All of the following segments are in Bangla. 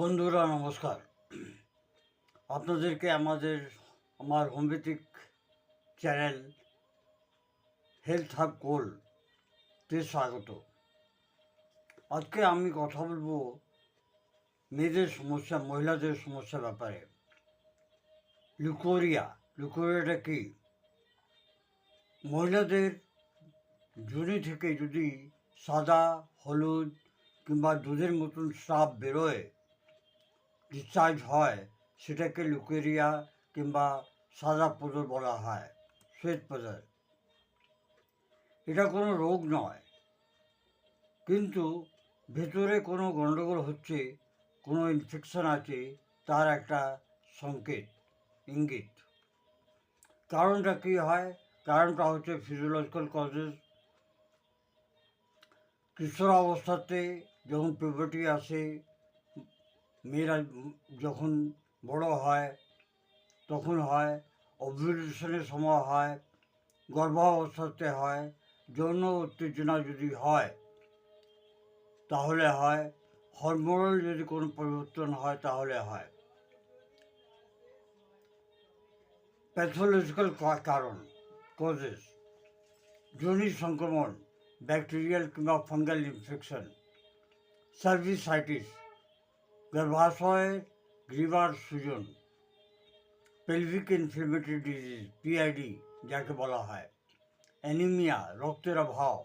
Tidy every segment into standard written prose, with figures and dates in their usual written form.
বন্ধুরা নমস্কার। আপনাদেরকে আমার হোমিওপ্যাথিক চ্যানেল হেলথ হাব গোল্ডতে স্বাগত। আজকে আমি কথা বলবো মহিলাদের সমস্যার ব্যাপারে। লিউকোরিয়াটা কি? মহিলাদের যোনি থেকে যদি সাদা, হলুদ কিংবা দুধের মতন স্রাব বেরোয়, ডিসচার্জ হয়, সেটাকে লিউকোরিয়া কিংবা সাদা পদর বলা হয়, শ্বেত পদর। এটা কোনো রোগ নয়, কিন্তু ভেতরে কোনো গণ্ডগোল হচ্ছে, কোনো ইনফেকশন আছে, তার একটা সংকেত, ইঙ্গিত। কারণটা কী হয়? কারণটা হচ্ছে ফিজিওলজিক্যাল কজেস। কিশোরাবস্থাতে যখন পিউবার্টি আসে, মেয়েরা যখন বড় হয় তখন হয়, ওভ্যুলেশনের সময় হয়, গর্ভাবস্থাতে হয়, যৌন উত্তেজনা যদি হয় তাহলে হয়, হরমোনাল যদি কোনো পরিবর্তন হয় তাহলে হয়। প্যাথোলজিক্যাল কারণ, কজেস: যোনি সংক্রমণ, ব্যাকটেরিয়াল কিংবা ফাঙ্গাল ইনফেকশন, সার্ভিসাইটিস, গর্ভাশয়ের গ্রীবার সূজন, পেলভিক ইনফ্লেমেটরি ডিজিজ পিআইডি যাকে বলা হয়, অ্যানিমিয়া, রক্তের অভাব,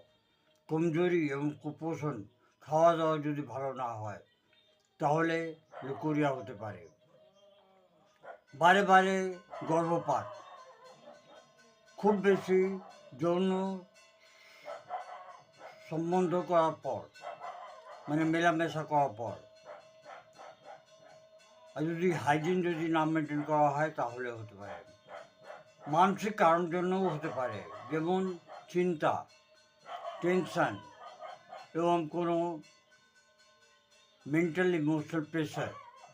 কমজোরি এবং কুপোষণ, খাওয়া দাওয়া যদি ভালো না হয় তাহলে লিউকোরিয়া হতে পারে। বারে বারে গর্ভপাত, খুব বেশি যৌন সম্বন্ধ করার পর, মানে মেলামেশা করার পর, আর যদি হাইজিন যদি না মেনটেন করা হয় তাহলে হতে পারে। মানসিক কারণ জন্যও হতে পারে, যেমন চিন্তা, টেনশন এবং কোনো মেন্টাল ইমোশনাল প্রেশার,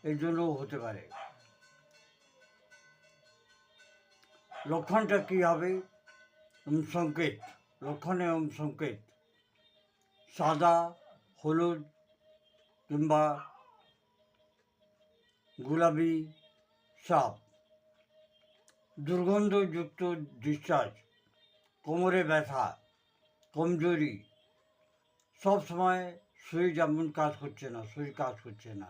এর জন্যও হতে পারে। লক্ষণটা কী হবে? সংকেত, লক্ষণ এবং সংকেত: সাদা, হলুদ কিংবা গোলাপি সাপ, দুর্গন্ধযুক্ত ডিসচার্জ, কোমরে ব্যথা, কমজোরি, সবসময় শরীর যেমন কাজ করছে না,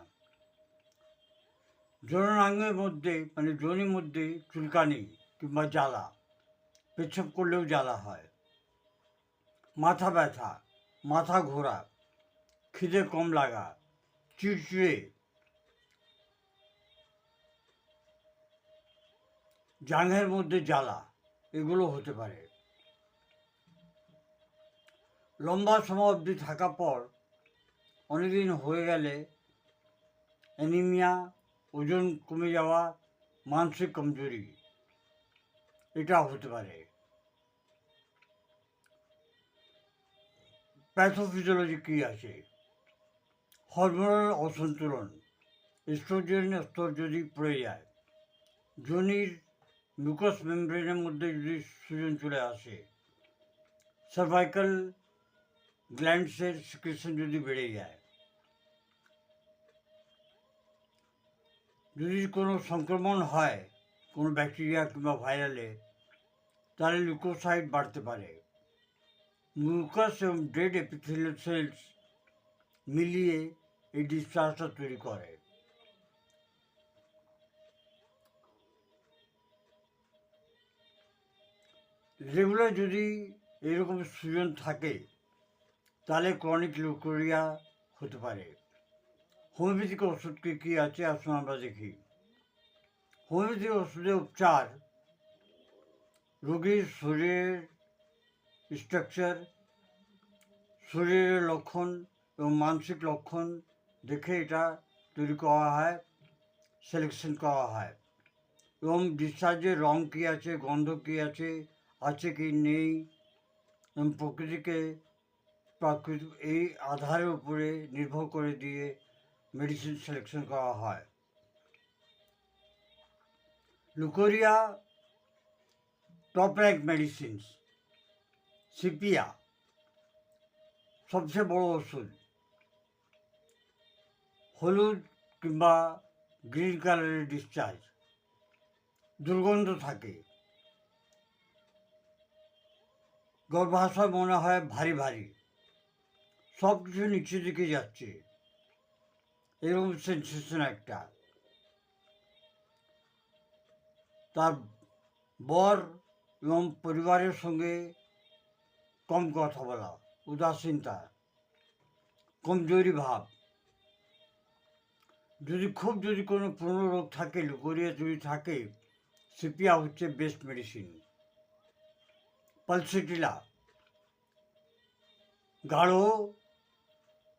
যৌনাঙ্গের মধ্যে মানে যোনির মধ্যে চুলকানি কিংবা জ্বালা, পেচ্ছাপ করলেও জ্বালা হয়, মাথা ব্যথা, মাথা ঘোরা, খিদে কম লাগা, চিড়চিড়ে, জাঙ্ঘের মধ্যে জ্বালা, এগুলো হতে পারে। লম্বা সময় অবধি থাকার পর অনেকদিন হয়ে গেলে অ্যানিমিয়া, ওজন কমে যাওয়া, মানসিক কমজোরি, এটা হতে পারে। প্যাথোফিজিওলজি কী আছে? হরমোনাল অসন্তুলন, এস্ট্রোজেন স্তর যদি পড়ে যায়, যোনির মিউকাস মেমব্রেনের মধ্যে যদি সূজন চলে আসে, সার্ভাইকাল গ্ল্যান্ডসের সিক্রেশন যদি বেড়ে যায়, যদি কোনো সংক্রমণ হয় কোনো ব্যাকটেরিয়া কিংবা ভাইরালে, তাহলে লিউকোসাইট বাড়তে পারে। মিউকাস এবং ডেড এপিথেলিয়াল সেলস মিলিয়ে এই ডিসচার্জটা তৈরি করে। রেগুলার যদি এরকম সূজন থাকে তাহলে ক্রনিক লিউকোরিয়া হতে পারে। হোমিওপ্যাথিক ওষুধ কী আছে আসুন আমরা দেখি। হোমিওপ্যাথিক ওষুধের উপচার রোগীর শরীরের স্ট্রাকচার, শরীরের লক্ষণ এবং মানসিক লক্ষণ দেখে এটা তৈরি করা হয়, সিলেকশন করা হয়, এবং ডিসচার্জের রং কী আছে, গন্ধ কী আছে কি নেই, এবং এই আধারের উপরে নির্ভর করে দিয়ে মেডিসিন সিলেকশন করা হয়। Leucorrhoea top rank medicines, sepia সবচেয়ে বড় ওষুধ, হলুদ কিংবা গ্রিন কালারের ডিসচার্জ, দুর্গন্ধ থাকে, গর্ভাশয় মনে হয় ভারী ভারী, সব কিছু নিচের দিকে যাচ্ছে, এরকম সেন্সেশন একটা। তার বর এবং পরিবারের সঙ্গে কম কথা বলা, উদাসীনতা, কমজোরি ভাব। যদি কোনো পুরনো রোগ থাকে, লুকোরিয়া যদি থাকে, সিপিয়া হচ্ছে বেস্ট মেডিসিন। পালসিটিলা, গাঢ়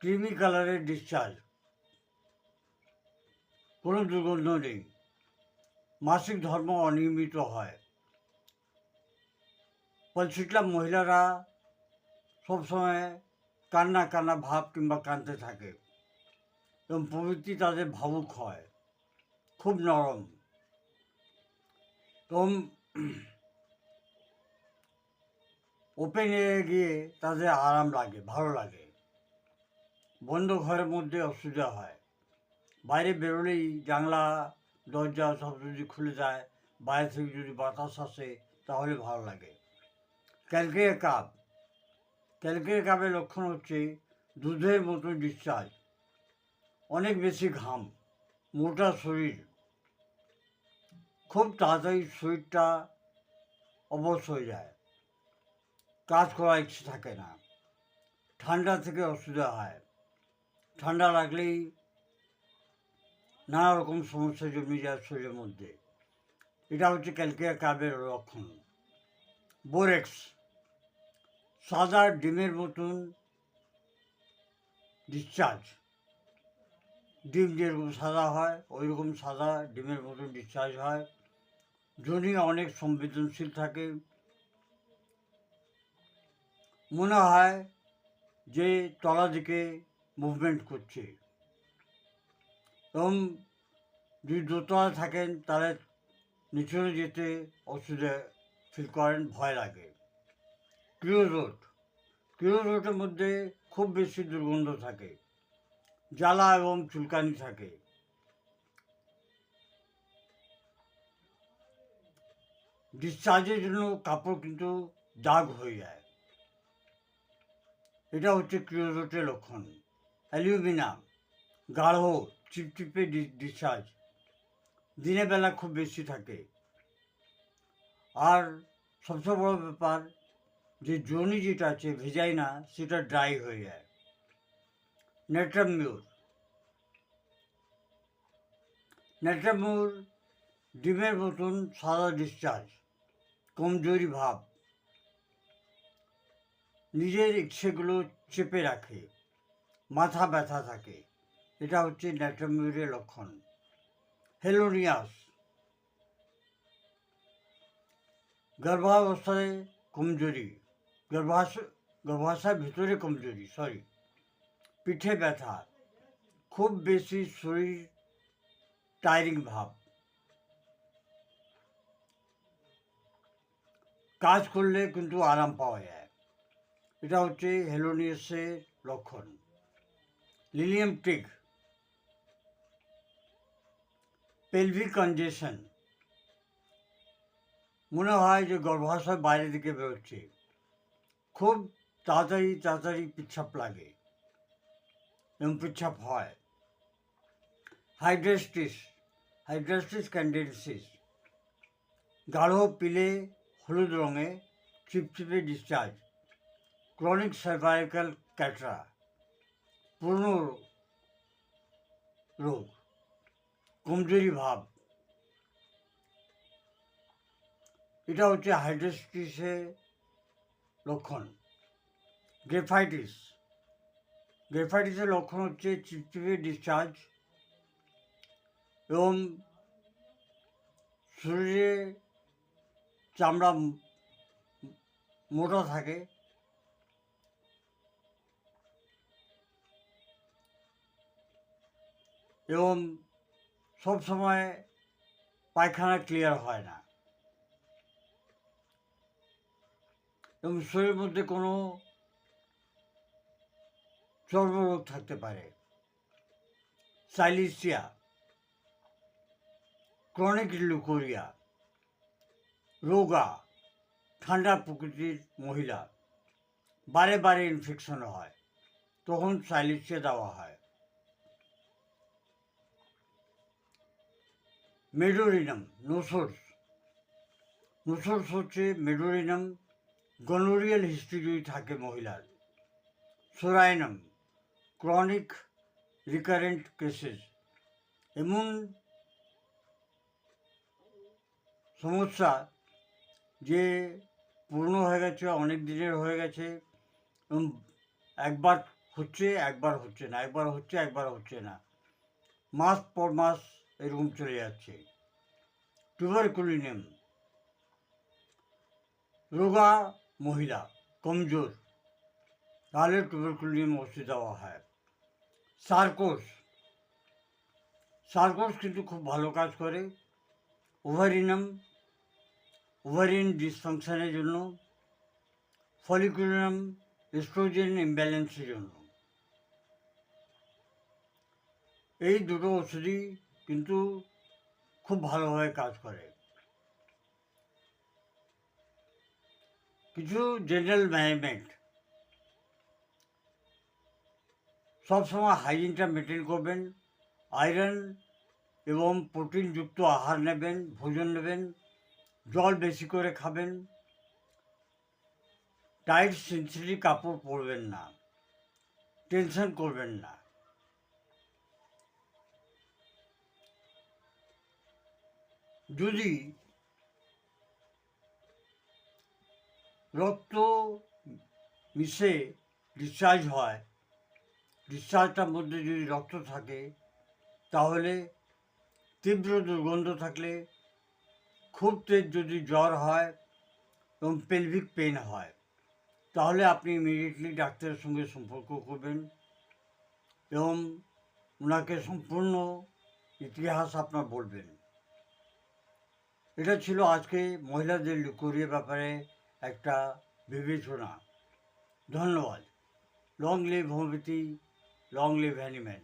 ক্রিমি কালারের ডিসচার্জ, কোনো দুর্গন্ধ নেই, মাসিক ধর্ম অনিয়মিত হয়। পালসিটিলা মহিলারা সবসময় কান্না কান্না ভাব কিংবা কাঁদতে থাকে এবং প্রবৃত্তি তাদের ভাবুক হয়, খুব নরম এবং ওপেন এয়ারে গিয়ে তাদের আরাম লাগে, ভালো লাগে। বন্ধ ঘরের মধ্যে অসুবিধা হয়, বাইরে বেরোলেই জানলা দরজা সব যদি খুলে যায়, বাইরে থেকে যদি বাতাস আসে তাহলে ভালো লাগে। ক্যালকেরিয়া কাপ, ক্যালকেরিয়া কাপের লক্ষণ হচ্ছে দুধের মতো ডিসচার্জ, অনেক বেশি ঘাম, মোটা শরীর, খুব তাড়াতাড়ি শরীরটা অবশ হয়ে যায়, কাজ করার ইচ্ছে থাকে না, ঠান্ডা থেকে অসুবিধা হয়, ঠান্ডা লাগলেই নানা রকম সমস্যা জমে যায় শরীরের মধ্যে। এটা হচ্ছে ক্যালকেরিয়া কাপের লক্ষণ। বোরেক্স, সাদা ডিমের মতন ডিসচার্জ, ডিম যেরকম সাদা হয় ওই রকম সাদা ডিমের মতন ডিসচার্জ হয়, যোনি অনেক সংবেদনশীল থাকে, মনে হয় যে তলা দিকে মুভমেন্ট করছে, এবং যদি দোতলা থাকেন তাহলে নিচনে যেতে অসুবিধা ফিল করেন, ভয় লাগে। ক্রিওজোট, ক্রিওজোটের মধ্যে খুব বেশি দুর্গন্ধ থাকে, জ্বালা এবং চুলকানি থাকে, ডিসচার্জের জন্য কাপড় কিন্তু দাগ হয়ে যায়, এটা হচ্ছে ক্রিওজোটের লক্ষণ। অ্যালুমিনিয়াম, গাঢ় চিপচিপে ডিসচার্জ, দিনের বেলা খুব বেশি থাকে, আর সবচেয়ে বড় ব্যাপার যে যোনি যেটা আছে ভেজাইনা সেটা ড্রাই হয়ে যায়। নেট্রামিউর, নেট্রামিউর ডিমের মতন সাদা ডিসচার্জ, কমজোরি ভাব, নিজের ইচ্ছেগুলো চেপে রাখে, মাথা ব্যথা থাকে, এটা হচ্ছে নেট্রামিউরের লক্ষণ। হেলোনিয়াস, গর্ভাবস্থায় কমজোরি, গর্ভাশয়ের ভিতরে কমজোরি, পিঠে ব্যথা, খুব বেশি শরীর টায়ারিং ভাব, কাজ করলে কিন্তু আরাম পাওয়া যায়, এটা হচ্ছে হেলোনিয়াসের লক্ষণ। লিলিয়াম টিক, পেলভিক কনজেশন, মনে হয় যে গর্ভাশয় বাইরের দিকে বেরোচ্ছে, খুব তাড়াতাড়ি পিচ্ছাপ লাগে এবং পিচ্ছাপ হয়। হাইড্রাস্টিস ক্যান্ডেন্সিস, গাঢ় পিলে হলুদ রঙে চিপচিপে ডিসচার্জ, ক্রনিক সার্ভাইকাল ক্যাটরা, পুরনো রোগ, কমজোরি ভাব, এটা হচ্ছে হাইড্রাস্টিসের লক্ষণ। গ্রেফাইটিসের লক্ষণ হচ্ছে চিপচিপে ডিসচার্জ এবং শরীরে চামড়া মোটা থাকে, এবং সবসময় পায়খানা ক্লিয়ার হয় না, এবং শরীরের মধ্যে কোনো চর্মরোগ থাকতে পারে, সাইলিসিয়া, ক্রনিক লিউকোরিয়া, রোগা, ঠান্ডা প্রকৃতির মহিলা, বারে বারে ইনফেকশন হয়, তখন সাইলিসিয়া দেওয়া হয়। মেডোরিনাম, নোসোর্স। নোসোর্স হচ্ছে মেডোরিনাম, গনোরিয়াল হিস্ট্রি যদি থাকে মহিলার। সোরাইনাম, ক্রনিক রিকারেন্ট কেসেস, এমন সমস্যা যে পুরনো হয়ে গেছে, অনেক দিনের হয়ে গেছে এবং একবার হচ্ছে একবার হচ্ছে না, একবার হচ্ছে একবার হচ্ছে না, মাস পর মাস এরকম চলে যাচ্ছে। টিউবারকুলিনাম, রোগা মহিলা, কমজোর, তাহলে টিউবারকুলিনাম ওষুধ দেওয়া হয়। সার্কোস, সার্কোস কিন্তু খুব ভালো কাজ করে। ওভারিনাম, ওভারিন ডিসফাংশনের জন্য। ফলিকুলাম, এস্ট্রোজেন ইমব্যালেন্সের জন্য। এই দুটো ওষুধই কিন্তু খুব ভালোভাবে কাজ করে। কিছু জেনারেল ম্যানেজমেন্ট, সবসময় হাইজিনটা মেনটেন করবেন, আয়রন এবং প্রোটিনযুক্ত আহার নেবেন, ভোজন নেবেন, জল বেশি করে খাবেন, টাইট সিনথেটিক কাপড় পরবেন না, টেনশন করবেন না। যদি রক্ত মিশে ডিসচার্জ হয়, ডিসচার্জটার মধ্যে যদি রক্ত থাকে, তাহলে তীব্র দুর্গন্ধ থাকলে, খুব তেজ যদি জ্বর হয় এবং পেলভিক পেন হয়, তাহলে আপনি ইমিডিয়েটলি ডাক্তারের সঙ্গে সম্পর্ক করবেন এবং ওনাকে সম্পূর্ণ ইতিহাস আপনার বলবেন। এটা ছিল আজকে মহিলাদের লিউকোরিয়া ব্যাপারে একটা বিবেচনা। ধন্যবাদ। Long live homeopathy, long live animal.